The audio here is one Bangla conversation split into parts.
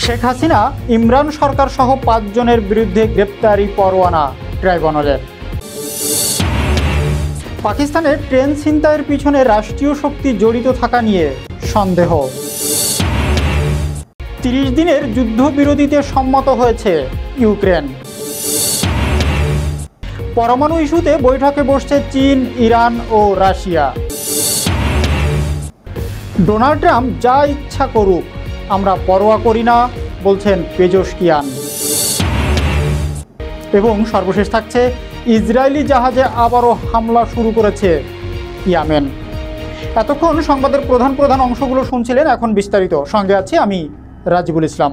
শেখ হাসিনা ইমরান সরকার সহ ৫ জনের বিরুদ্ধে গ্রেপ্তারি পরোয়ানা ট্রাইব্যুনালের। পাকিস্তানের ট্রেন ছিনতাইয়ের পিছনে রাষ্ট্রীয় শক্তি জড়িত থাকা নিয়ে সন্দেহ। ৩০ দিনের যুদ্ধবিরতিতে সম্মত হয়েছে ইউক্রেন। পরমাণু ইস্যুতে বৈঠকে বসছে চীন, ইরান ও রাশিয়া। ডোনাল্ড ট্রাম্প যা ইচ্ছা করুক, আমরা পরোয়া করি না, বলছেন পেজোশকিয়ান। এবং সর্বশেষ থাকছে ইসরায়েলি জাহাজে আবারও হামলা শুরু করেছে ইয়েমেন। এতক্ষণ সংবাদের প্রধান অংশগুলো শুনছিলেন, এখন বিস্তারিত। সঙ্গে আছি আমি রাজিবুল ইসলাম।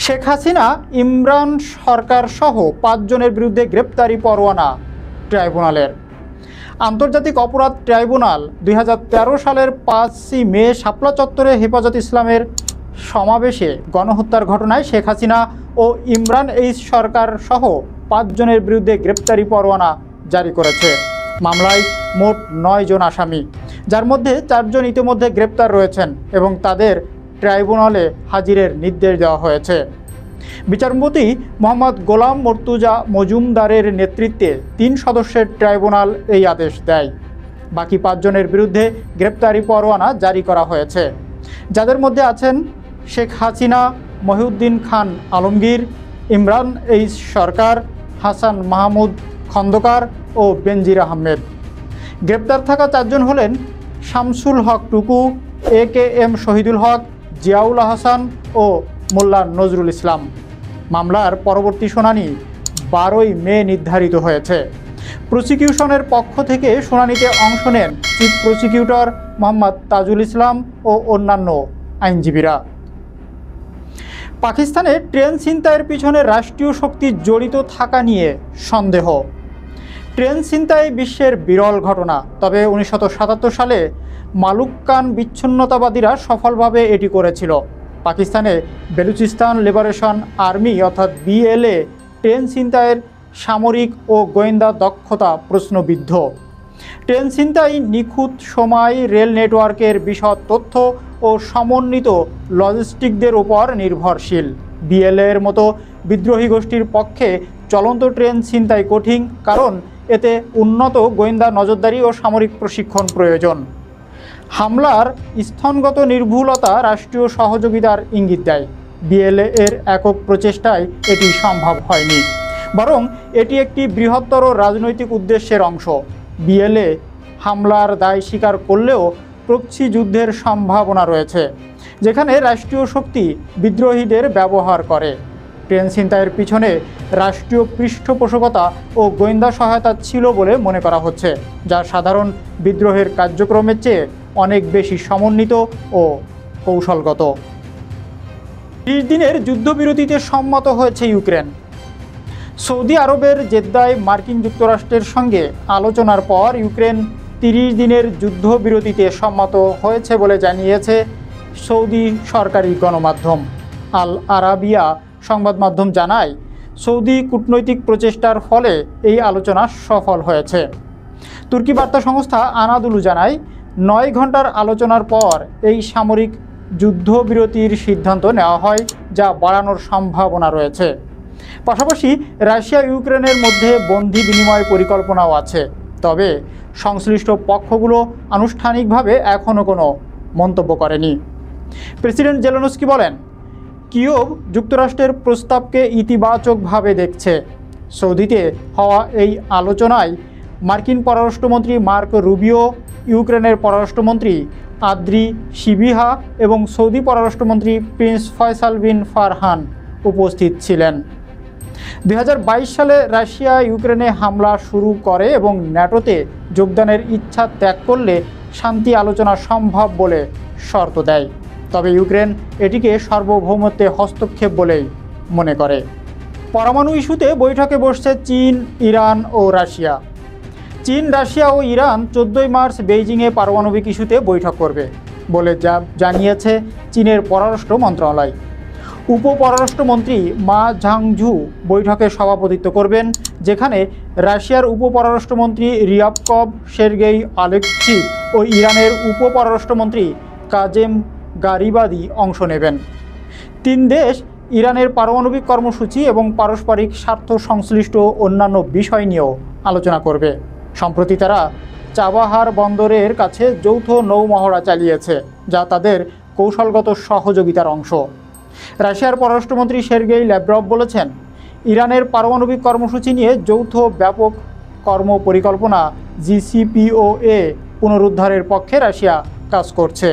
শেখ হাসিনা ইমরান সরকার সহ ৫ জনের বিরুদ্ধে গ্রেপ্তারি পরোয়ানা ট্রাইব্যুনালের। আন্তর্জাতিক অপরাধ ট্রাইব্যুনাল ২০১৩ সালের ৫ই মে শাপলা চত্বরে হেফাজত ইসলামের সমাবেশে গণহত্যার ঘটনায় শেখ হাসিনা ও ইমরান সরকার সহ ৫ জনের বিরুদ্ধে গ্রেপ্তারি পরোয়ানা জারি করেছে। মামলায় মোট ৯ জন আসামি, যার মধ্যে ৪ জন ইতিমধ্যে গ্রেপ্তার রয়েছেন এবং তাদের ট্রাইব্যুনালে হাজিরের নির্দেশ দেওয়া হয়েছে। বিচারপতি মোহাম্মদ গোলাম মর্তুজা মজুমদারের নেতৃত্বে ৩ সদস্যের ট্রাইব্যুনাল এই আদেশ দেয়। বাকি ৫ জনের বিরুদ্ধে গ্রেপ্তারি পরোয়ানা জারি করা হয়েছে, যাদের মধ্যে আছেন শেখ হাসিনা, মহিউদ্দিন খান আলমগীর, ইমরান সরকার, হাসান মাহমুদ খন্দকার ও বেনজির আহমেদ। গ্রেপ্তার থাকা ৪ জন হলেন শামসুল হক টুকু, AKM শহীদুল হক, জিয়াউল হাসান ও মোল্লা নজরুল ইসলাম। মামলার পরবর্তী শুনানি ১২ই মে নির্ধারিত হয়েছে। প্রসিকিউশনের পক্ষ থেকে শুনানিতে অংশ নেন চিফ প্রসিকিউটর মোহাম্মদ তাজুল ইসলাম ও অন্যান্য আইনজীবীরা। পাকিস্তানে ট্রেন ছিনতাইয়ের পিছনে রাষ্ট্রীয় শক্তি জড়িত থাকা নিয়ে সন্দেহ। ট্রেন ছিনতাই বিশ্বের বিরল ঘটনা, তবে ১৯৭৭ সালে মালুক্কান বিচ্ছিন্নতাবাদীরা সফলভাবে এটি করেছিল। পাকিস্তানে বেলুচিস্তান লিবারেশন আর্মি অর্থাৎ BLA ট্রেন ছিনতাইয়ের সামরিক ও গোয়েন্দা দক্ষতা প্রশ্নবিদ্ধ। ট্রেন ছিনতাই নিখুঁত সময়, রেল নেটওয়ার্কের বিশদ তথ্য ও সমন্বিত লজিস্টিকদের উপর নির্ভরশীল। BLA এর মতো বিদ্রোহী গোষ্ঠীর পক্ষে চলন্ত ট্রেন ছিনতাই কঠিন, কারণ এতে উন্নত গোয়েন্দা নজরদারি ও সামরিক প্রশিক্ষণ প্রয়োজন। হামলার স্থানগত নির্ভুলতা রাষ্ট্রীয় সহযোগিতার ইঙ্গিত দেয়। BLA এর একক প্রচেষ্টায় এটি সম্ভব হয়নি, বরং এটি একটি বৃহত্তর রাজনৈতিক উদ্দেশ্যের অংশ। BLA হামলার দায় স্বীকার করলেও প্রক্সি যুদ্ধের সম্ভাবনা রয়েছে, যেখানে রাষ্ট্রীয় শক্তি বিদ্রোহীদের ব্যবহার করে। ট্রেন ছিনতাইয়ের পিছনে রাষ্ট্রীয় পৃষ্ঠপোষকতা ও গোয়েন্দা সহায়তা ছিল বলে মনে করা হচ্ছে, যা সাধারণ বিদ্রোহের কার্যক্রমের চেয়ে অনেক বেশি সমন্বিত ও কৌশলগত। ৩০ দিনের যুদ্ধবিরতিতে সম্মত হয়েছে ইউক্রেন। সৌদি আরবের জেদ্দায় মার্কিন যুক্তরাষ্ট্রের সঙ্গে আলোচনার পর ইউক্রেন ৩০ দিনের যুদ্ধবিরতিতে সম্মত হয়েছে বলে জানিয়েছে সৌদি সরকারি গণমাধ্যম। আল আরাবিয়া সংবাদ মাধ্যম জানায়, সৌদি কূটনৈতিক প্রচেষ্টার ফলে এই আলোচনা সফল হয়েছে। তুর্কি বার্তা সংস্থা আনাদুলু জানায়, ৯ ঘন্টার আলোচনার পর এই সামরিক যুদ্ধবিরতির সিদ্ধান্ত নেওয়া হয়, যা বাড়ানোর সম্ভাবনা রয়েছে। পাশাপাশি রাশিয়া ইউক্রেনের মধ্যে বন্দি বিনিময় পরিকল্পনাও আছে, তবে সংশ্লিষ্ট পক্ষগুলো আনুষ্ঠানিকভাবে এখনও কোনো মন্তব্য করেনি। প্রেসিডেন্ট জেলেনস্কি বলেন, কিয়েভ যুক্তরাষ্ট্রের প্রস্তাবকে ইতিবাচকভাবে দেখছে। সৌদিতে হওয়া এই আলোচনায় মার্কিন পররাষ্ট্রমন্ত্রী মার্ক রুবিও, ইউক্রেনের পররাষ্ট্রমন্ত্রী আদ্রি শিবিহা এবং সৌদি পররাষ্ট্রমন্ত্রী প্রিন্স ফয়সাল বিন ফারহান উপস্থিত ছিলেন। ২০২২ সালে রাশিয়া ইউক্রেনে হামলা শুরু করে এবং ন্যাটোতে যোগদানের ইচ্ছা ত্যাগ করলে শান্তি আলোচনা সম্ভব বলে শর্ত দেয়, তবে ইউক্রেন এটিকে সার্বভৌমত্বে হস্তক্ষেপ বলেই মনে করে। পরমাণু ইস্যুতে বৈঠকে বসছে চীন, ইরান ও রাশিয়া। চীন, রাশিয়া ও ইরান ১৪ই মার্চ বেইজিংয়ে পারমাণবিক ইস্যুতে বৈঠক করবে বলে জানিয়েছে চীনের পররাষ্ট্র মন্ত্রণালয়। উপপররাষ্ট্রমন্ত্রী মা ঝাংঝু বৈঠকে সভাপতিত্ব করবেন, যেখানে রাশিয়ার উপপররাষ্ট্রমন্ত্রী রিয়াবকভ সের্গেই আলেকসিভ ও ইরানের উপপররাষ্ট্রমন্ত্রী কাজেম গারিবাদি অংশ নেবেন। ৩ দেশ ইরানের পারমাণবিক কর্মসূচি এবং পারস্পরিক স্বার্থ সংশ্লিষ্ট অন্যান্য বিষয় নিয়েও আলোচনা করবে। সম্প্রতি তারা চাবাহার বন্দরের কাছে যৌথ নৌমহড়া চালিয়েছে, যা তাদের কৌশলগত সহযোগিতার অংশ। রাশিয়ার পররাষ্ট্রমন্ত্রী সের্গেই ল্যাভরভ বলেছেন, ইরানের পারমাণবিক কর্মসূচি নিয়ে যৌথ ব্যাপক কর্ম পরিকল্পনা জিসিপিওএ পুনরুদ্ধারের পক্ষে রাশিয়া কাজ করছে।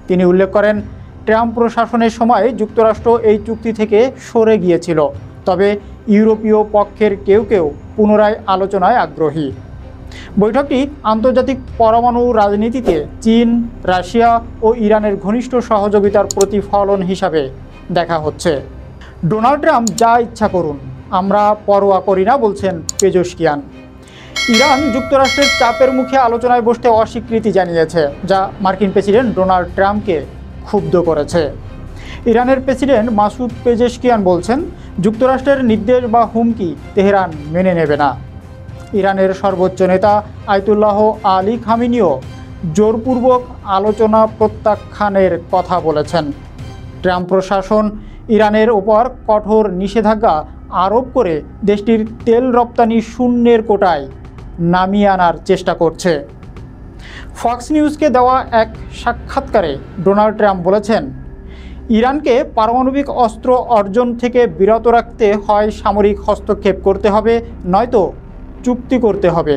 তিনি উল্লেখ করেন, ট্রাম্প প্রশাসনের সময় যুক্তরাষ্ট্র এই চুক্তি থেকে সরে গিয়েছিল, তবে ইউরোপীয় পক্ষের কেউ কেউ পুনরায় আলোচনায় আগ্রহী। বৈঠকটি আন্তর্জাতিক পরমাণু রাজনীতিতে চীন, রাশিয়া ও ইরানের ঘনিষ্ঠ সহযোগিতার প্রতিফলন হিসাবে দেখা হচ্ছে। ডোনাল্ড ট্রাম্প যা ইচ্ছা করুন, আমরা পরোয়া করি না, বলছেন পেজেশকিয়ান। ইরান যুক্তরাষ্ট্রের চাপের মুখে আলোচনায় বসতে অস্বীকৃতি জানিয়েছে, যা মার্কিন প্রেসিডেন্ট ডোনাল্ড ট্রাম্পকে ক্ষুব্ধ করেছে। ইরানের প্রেসিডেন্ট মাসুদ পেজেশকিয়ান বলছেন, যুক্তরাষ্ট্রের নির্দেশ বা হুমকি তেহরান মেনে নেবে না। ইরানের সর্বোচ্চ নেতা আয়াতুল্লাহ আলী খামেনিও জোরপূর্বক আলোচনা প্রত্যাখ্যানের কথা বলেছেন। ট্রাম্প প্রশাসন ইরানের ওপর কঠোর নিষেধাজ্ঞা আরোপ করে দেশটির তেল রপ্তানি শূন্যের কোটায় নামিয়ে আনার চেষ্টা করছে। ফক্স নিউজকে দেওয়া এক সাক্ষাৎকারে ডোনাল্ড ট্রাম্প বলেছেন, ইরানকে পারমাণবিক অস্ত্র অর্জন থেকে বিরত রাখতে হয় সামরিক হস্তক্ষেপ করতে হবে, নয়তো চুক্তি করতে হবে।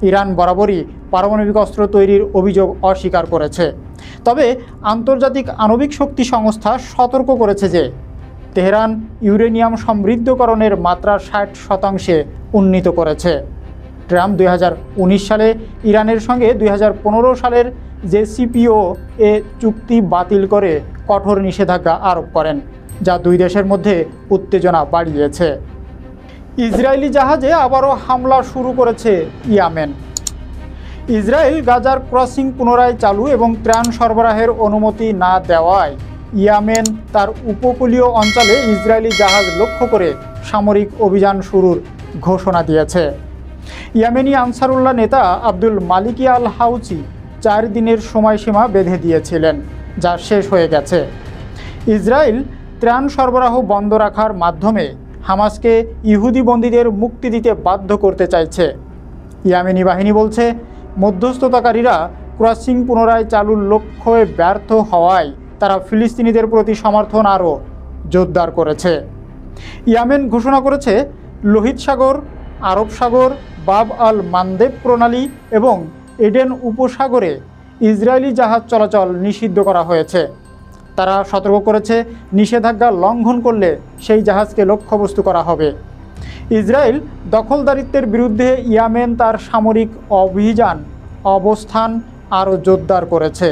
ইরান বরাবরই পারমাণবিক অস্ত্র তৈরির অভিযোগ অস্বীকার করেছে, তবে আন্তর্জাতিক আণবিক শক্তি সংস্থা সতর্ক করেছে যে তেহরান ইউরেনিয়াম সমৃদ্ধকরণের মাত্রা 60% উন্নীত করেছে। ট্রাম্প 2019 সালে ইরানের সঙ্গে 2015 সালের জেসিপিওএ চুক্তি বাতিল করে কঠোর নিষেধাজ্ঞা আরোপ করেন, যা দুই দেশের মধ্যে উত্তেজনা বাড়িয়েছে। ইসরায়েলি জাহাজে আবারও হামলা শুরু করেছে ইয়েমেন। ইসরায়েল গাজার ক্রসিং পুনরায় চালু এবং ত্রাণ সরবরাহের অনুমতি না দেওয়ায় ইয়েমেন তার উপকূলীয় অঞ্চলে ইসরায়েলি জাহাজ লক্ষ্য করে সামরিক অভিযান শুরুর ঘোষণা দিয়েছে। ইয়েমেনি আনসারুল্লাহ নেতা আব্দুল মালিকি আল হাউচি 4 দিনের সময়সীমা বেঁধে দিয়েছিলেন, যা শেষ হয়ে গেছে। ইসরায়েল ত্রাণ সরবরাহ বন্ধ রাখার মাধ্যমে হামাসকে ইহুদি বন্দীদের মুক্তি দিতে বাধ্য করতে চাইছে। ইয়েমেনি বাহিনী বলছে, মধ্যস্থতাকারীরা ক্রসিং পুনরায় চালুর লক্ষ্যে ব্যর্থ হওয়ায় তারা ফিলিস্তিনিদের প্রতি সমর্থন আরও জোরদার করেছে। ইয়েমেন ঘোষণা করেছে, লোহিত সাগর, আরব সাগর, বাব আল মানদেব প্রণালী এবং এডেন উপসাগরে ইসরায়েলি জাহাজ চলাচল নিষিদ্ধ করা হয়েছে। তারা সতর্ক করেছে, নিষেধাজ্ঞা লঙ্ঘন করলে সেই জাহাজকে লক্ষ্যবস্তু করা হবে। ইসরায়েল দখলদারিত্বের বিরুদ্ধে ইয়েমেন তার সামরিক অভিযান অবস্থান আরও জোরদার করেছে।